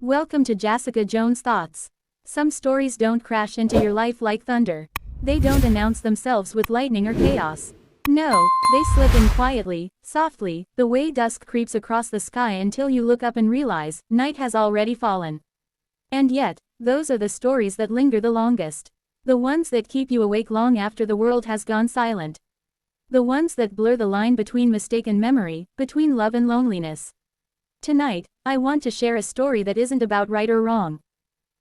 Welcome to Jessica Jones Thoughts. Some stories don't crash into your life like thunder. They don't announce themselves with lightning or chaos. No, they slip in quietly, softly, the way dusk creeps across the sky until you look up and realize night has already fallen. And yet, those are the stories that linger the longest. The ones that keep you awake long after the world has gone silent. The ones that blur the line between mistake and memory, between love and loneliness. Tonight, I want to share a story that isn't about right or wrong.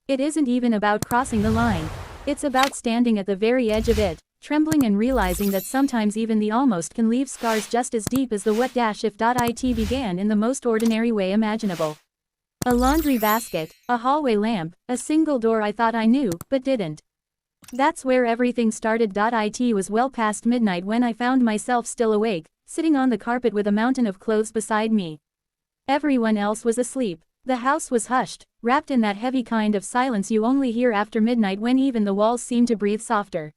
It isn't even about crossing the line. It's about standing at the very edge of it, trembling and realizing that sometimes even the almost can leave scars just as deep as the what. If it began in the most ordinary way imaginable. A laundry basket, a hallway lamp, a single door I thought I knew, but didn't. That's where everything started. It was well past midnight when I found myself still awake, sitting on the carpet with a mountain of clothes beside me. Everyone else was asleep. The house was hushed, wrapped in that heavy kind of silence you only hear after midnight when even the walls seem to breathe softer.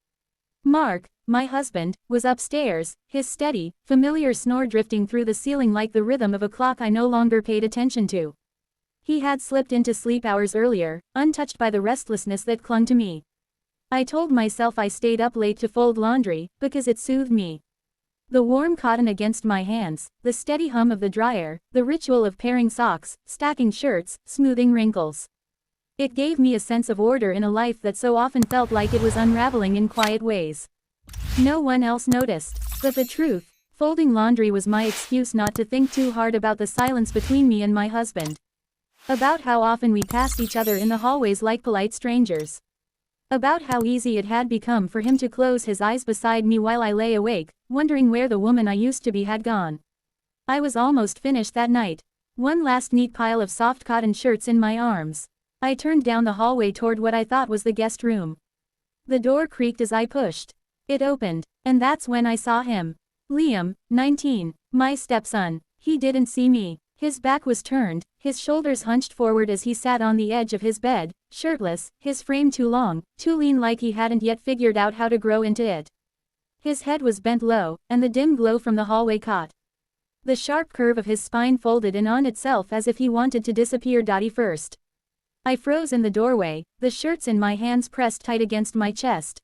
Mark, my husband, was upstairs, his steady, familiar snore drifting through the ceiling like the rhythm of a clock I no longer paid attention to. He had slipped into sleep hours earlier, untouched by the restlessness that clung to me. I told myself I stayed up late to fold laundry, because it soothed me. The warm cotton against my hands, the steady hum of the dryer, the ritual of pairing socks, stacking shirts, smoothing wrinkles. It gave me a sense of order in a life that so often felt like it was unraveling in quiet ways. No one else noticed. But the truth, folding laundry was my excuse not to think too hard about the silence between me and my husband. About how often we passed each other in the hallways like polite strangers. About how easy it had become for him to close his eyes beside me while I lay awake, wondering where the woman I used to be had gone. I was almost finished that night. One last neat pile of soft cotton shirts in my arms. I turned down the hallway toward what I thought was the guest room. The door creaked as I pushed. It opened, and that's when I saw him. Liam, 19, my stepson. He didn't see me. His back was turned, his shoulders hunched forward as he sat on the edge of his bed, shirtless, his frame too long, too lean like he hadn't yet figured out how to grow into it. His head was bent low, and the dim glow from the hallway caught the sharp curve of his spine folded in on itself as if he wanted to disappear. First, I froze in the doorway, the shirts in my hands pressed tight against my chest.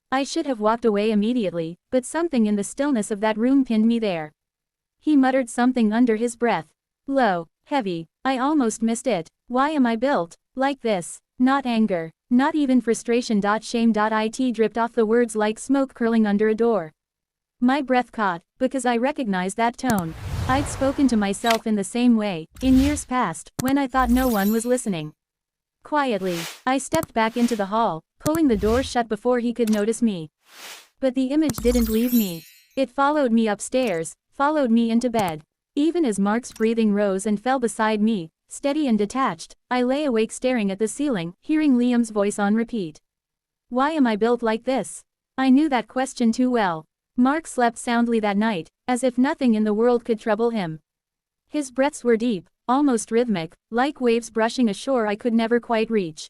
I should have walked away immediately, but something in the stillness of that room pinned me there. He muttered something under his breath. Low, heavy, I almost missed it. Why am I built like this? Not anger, not even frustration. Shame. It dripped off the words like smoke curling under a door. My breath caught, because I recognized that tone. I'd spoken to myself in the same way, in years past, when I thought no one was listening. Quietly, I stepped back into the hall, pulling the door shut before he could notice me. But the image didn't leave me. It followed me upstairs, followed me into bed. Even as Mark's breathing rose and fell beside me, steady and detached, I lay awake staring at the ceiling, hearing Liam's voice on repeat. Why am I built like this? I knew that question too well. Mark slept soundly that night, as if nothing in the world could trouble him. His breaths were deep, almost rhythmic, like waves brushing a shore I could never quite reach.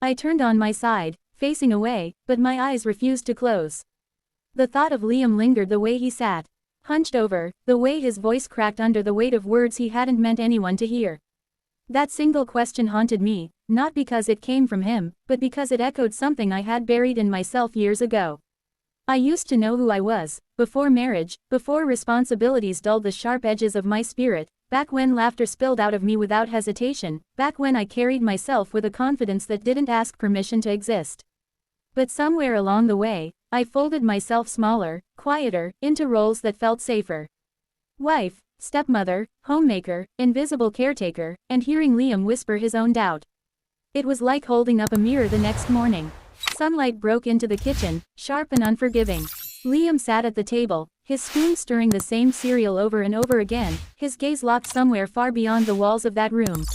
I turned on my side, facing away, but my eyes refused to close. The thought of Liam lingered, the way he sat, hunched over, the way his voice cracked under the weight of words he hadn't meant anyone to hear. That single question haunted me, not because it came from him, but because it echoed something I had buried in myself years ago. I used to know who I was, before marriage, before responsibilities dulled the sharp edges of my spirit, back when laughter spilled out of me without hesitation, back when I carried myself with a confidence that didn't ask permission to exist. But somewhere along the way, I folded myself smaller, quieter, into roles that felt safer. Wife, stepmother, homemaker, invisible caretaker, and hearing Liam whisper his own doubt. It was like holding up a mirror the next morning. Sunlight broke into the kitchen, sharp and unforgiving. Liam sat at the table, his spoon stirring the same cereal over and over again, his gaze locked somewhere far beyond the walls of that room.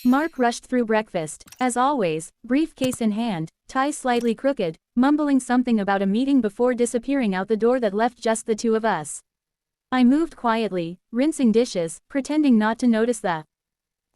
Mark rushed through breakfast, as always, briefcase in hand, tie slightly crooked, mumbling something about a meeting before disappearing out the door that left just the two of us. I moved quietly, rinsing dishes, pretending not to notice the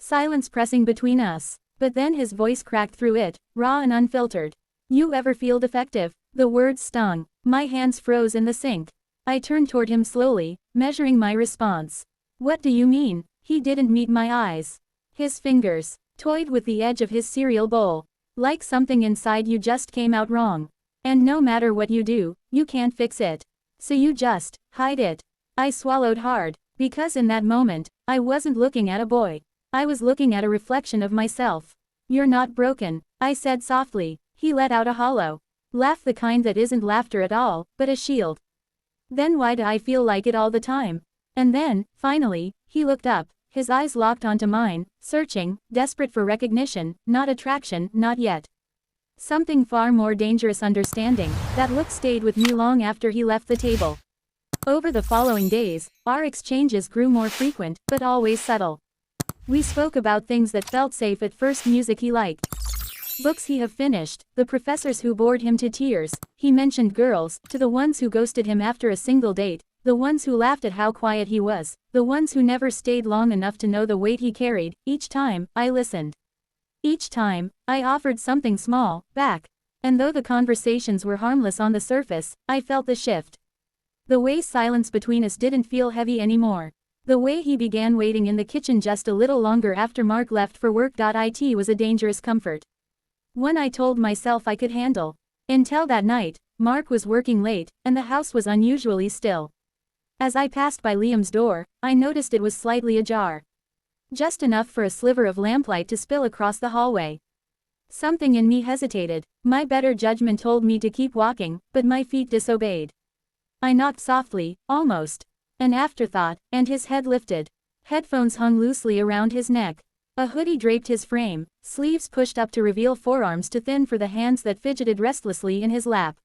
silence pressing between us. But then his voice cracked through it, raw and unfiltered. You ever feel defective? The words stung. My hands froze in the sink. I turned toward him slowly, measuring my response. What do you mean? He didn't meet my eyes. His fingers, toyed with the edge of his cereal bowl. Like something inside you just came out wrong. And no matter what you do, you can't fix it. So you just hide it. I swallowed hard, because in that moment, I wasn't looking at a boy. I was looking at a reflection of myself. You're not broken, I said softly. He let out a hollow laugh, the kind that isn't laughter at all, but a shield. Then why do I feel like it all the time? And then, finally, he looked up, his eyes locked onto mine, searching, desperate for recognition, not attraction, not yet. Something far more dangerous, understanding. That look stayed with me long after he left the table. Over the following days, our exchanges grew more frequent, but always subtle. We spoke about things that felt safe at first: music he liked, books he had finished, the professors who bored him to tears. He mentioned girls, to the ones who ghosted him after a single date, the ones who laughed at how quiet he was, the ones who never stayed long enough to know the weight he carried. Each time, I listened. Each time, I offered something small, back. And though the conversations were harmless on the surface, I felt the shift. The way silence between us didn't feel heavy anymore. The way he began waiting in the kitchen just a little longer after Mark left for work. It was a dangerous comfort. One I told myself I could handle. Until that night, Mark was working late, and the house was unusually still. As I passed by Liam's door, I noticed it was slightly ajar. Just enough for a sliver of lamplight to spill across the hallway. Something in me hesitated. My better judgment told me to keep walking, but my feet disobeyed. I knocked softly, almost an afterthought, and his head lifted. Headphones hung loosely around his neck. A hoodie draped his frame, sleeves pushed up to reveal forearms too thin for the hands that fidgeted restlessly in his lap.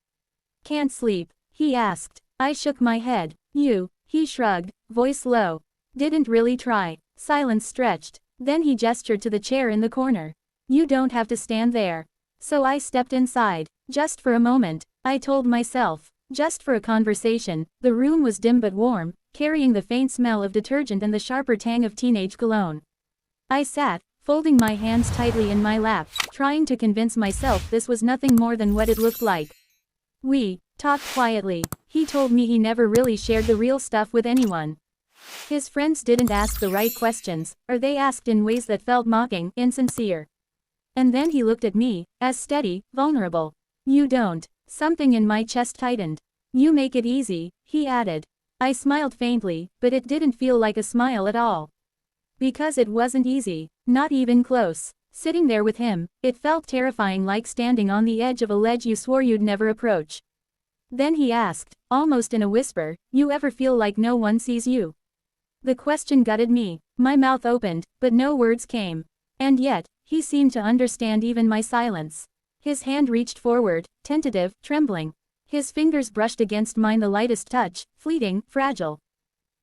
"Can't sleep?" he asked. I shook my head. "You," he shrugged, voice low. "Didn't really try." Silence stretched. Then he gestured to the chair in the corner. "You don't have to stand there." So I stepped inside. Just for a moment, I told myself. Just for a conversation. The room was dim but warm, carrying the faint smell of detergent and the sharper tang of teenage cologne. I sat, folding my hands tightly in my lap, trying to convince myself this was nothing more than what it looked like. We talked quietly. He told me he never really shared the real stuff with anyone. His friends didn't ask the right questions, or they asked in ways that felt mocking, insincere. And then he looked at me, as steady, vulnerable. "You don't." Something in my chest tightened. "You make it easy," he added. I smiled faintly, but it didn't feel like a smile at all. Because it wasn't easy. Not even close. Sitting there with him, it felt terrifying, like standing on the edge of a ledge you swore you'd never approach. Then he asked, almost in a whisper, "You ever feel like no one sees you?" The question gutted me. My mouth opened, but no words came. And yet, he seemed to understand even my silence. His hand reached forward, tentative, trembling. His fingers brushed against mine, the lightest touch, fleeting, fragile.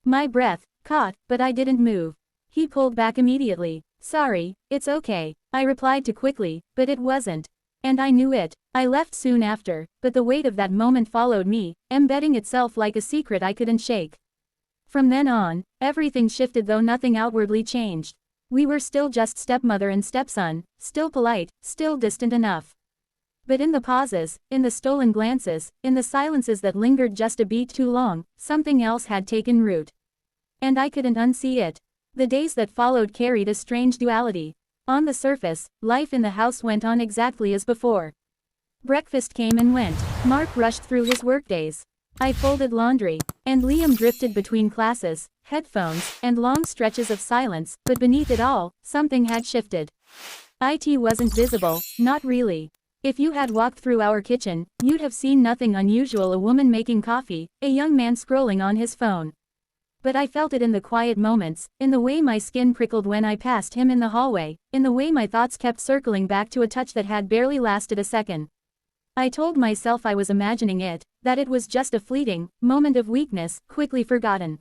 My breath caught, but I didn't move. He pulled back immediately. "Sorry, it's okay," I replied too quickly, but it wasn't. And I knew it. I left soon after, but the weight of that moment followed me, embedding itself like a secret I couldn't shake. From then on, everything shifted, though nothing outwardly changed. We were still just stepmother and stepson, still polite, still distant enough. But in the pauses, in the stolen glances, in the silences that lingered just a beat too long, something else had taken root. And I couldn't unsee it. The days that followed carried a strange duality. On the surface, life in the house went on exactly as before. Breakfast came and went. Mark rushed through his workdays. I folded laundry. And Liam drifted between classes, headphones, and long stretches of silence, but beneath it all, something had shifted. It wasn't visible, not really. If you had walked through our kitchen, you'd have seen nothing unusual: a woman making coffee, a young man scrolling on his phone. But I felt it in the quiet moments, in the way my skin prickled when I passed him in the hallway, in the way my thoughts kept circling back to a touch that had barely lasted a second. I told myself I was imagining it, that it was just a fleeting moment of weakness, quickly forgotten.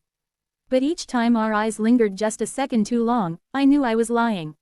But each time our eyes lingered just a second too long, I knew I was lying.